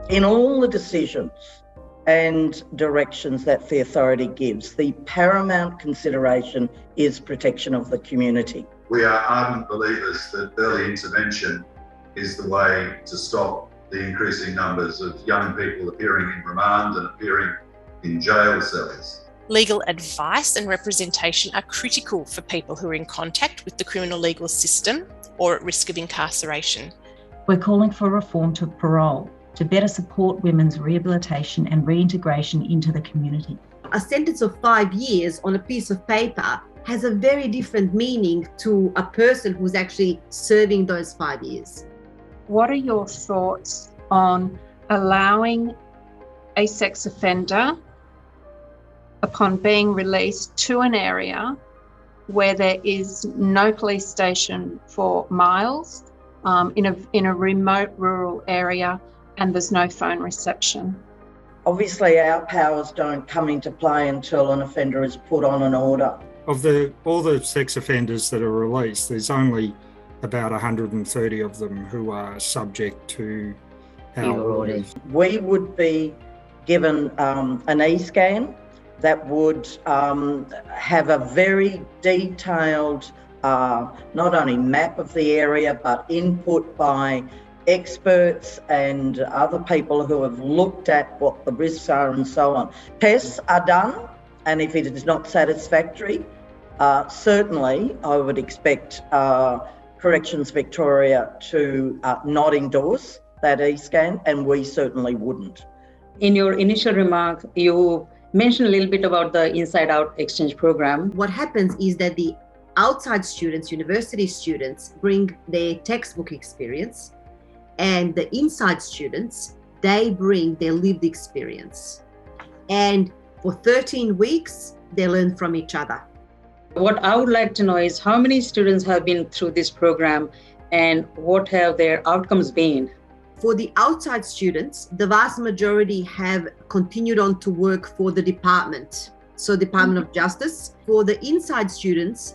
In all the decisions and directions that the authority gives, the paramount consideration is protection of the community. We are ardent believers that early intervention is the way to stop the increasing numbers of young people appearing in remand and appearing in jail cells. Legal advice and representation are critical for people who are in contact with the criminal legal system or at risk of incarceration. We're calling for reform to parole to better support women's rehabilitation and reintegration into the community. A sentence of 5 years on a piece of paper has a very different meaning to a person who's actually serving those 5 years. What are your thoughts on allowing a sex offender, upon being released, to an area where there is no police station for miles, in a remote rural area, and there's no phone reception? Obviously, our powers don't come into play until an offender is put on an order. Of all the sex offenders that are released, there's only about 130 of them who are subject to our orders. We would be given an e-scan that would have a very detailed, not only map of the area, but input by experts and other people who have looked at what the risks are and so on. Tests are done, and if it is not satisfactory, certainly I would expect Corrections Victoria to not endorse that e-scan, and we certainly wouldn't. In your initial remark, you mentioned a little bit about the Inside Out exchange program. What happens is that the outside students, university students, bring their textbook experience, and the inside students, they bring their lived experience. And for 13 weeks, they learn from each other. What I would like to know is how many students have been through this program and what have their outcomes been? For the outside students, the vast majority have continued on to work for the department, so Department of Justice. For the inside students,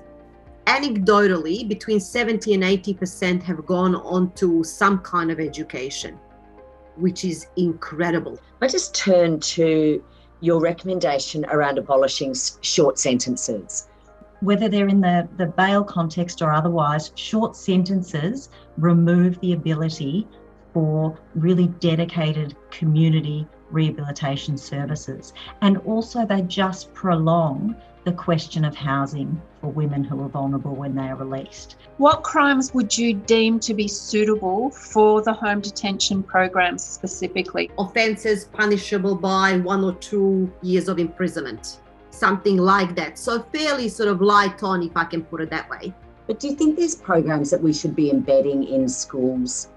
anecdotally, between 70 and 80% have gone on to some kind of education, which is incredible. I just turn to your recommendation around abolishing short sentences. Whether they're in the bail context or otherwise, short sentences remove the ability for really dedicated community rehabilitation services. And also they just prolong the question of housing for women who are vulnerable when they are released. What crimes would you deem to be suitable for the home detention program specifically? Offences punishable by 1 or 2 years of imprisonment, something like that. So fairly sort of light on, if I can put it that way. But do you think there's programs that we should be embedding in schools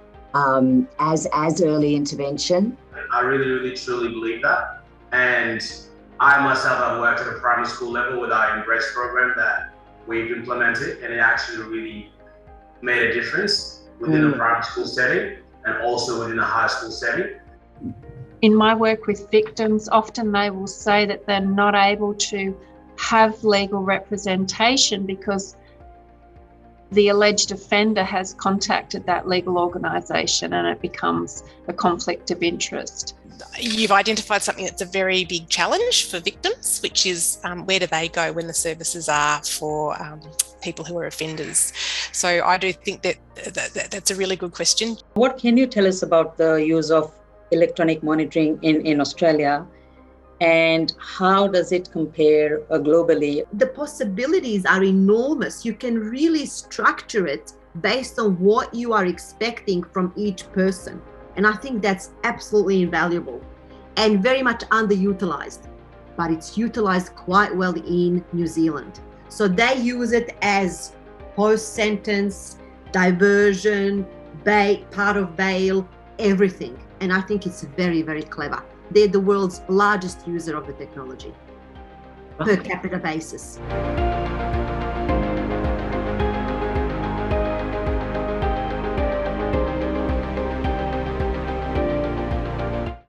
as early intervention? I really truly believe that. And I myself have worked at a primary school level with our Embrace program that we've implemented, and it actually really made a difference within a primary school setting and also within a high school setting. In my work with victims, often they will say that they're not able to have legal representation because the alleged offender has contacted that legal organisation and it becomes a conflict of interest. You've identified something that's a very big challenge for victims, which is where do they go when the services are for people who are offenders? So I do think that's a really good question. What can you tell us about the use of electronic monitoring in Australia, and how does it compare globally? The possibilities are enormous. You can really structure it based on what you are expecting from each person. And I think that's absolutely invaluable and very much underutilized, but it's utilized quite well in New Zealand. So they use it as post-sentence, diversion, part of bail, everything. And I think it's very, very clever. They're the world's largest user of the technology per capita basis.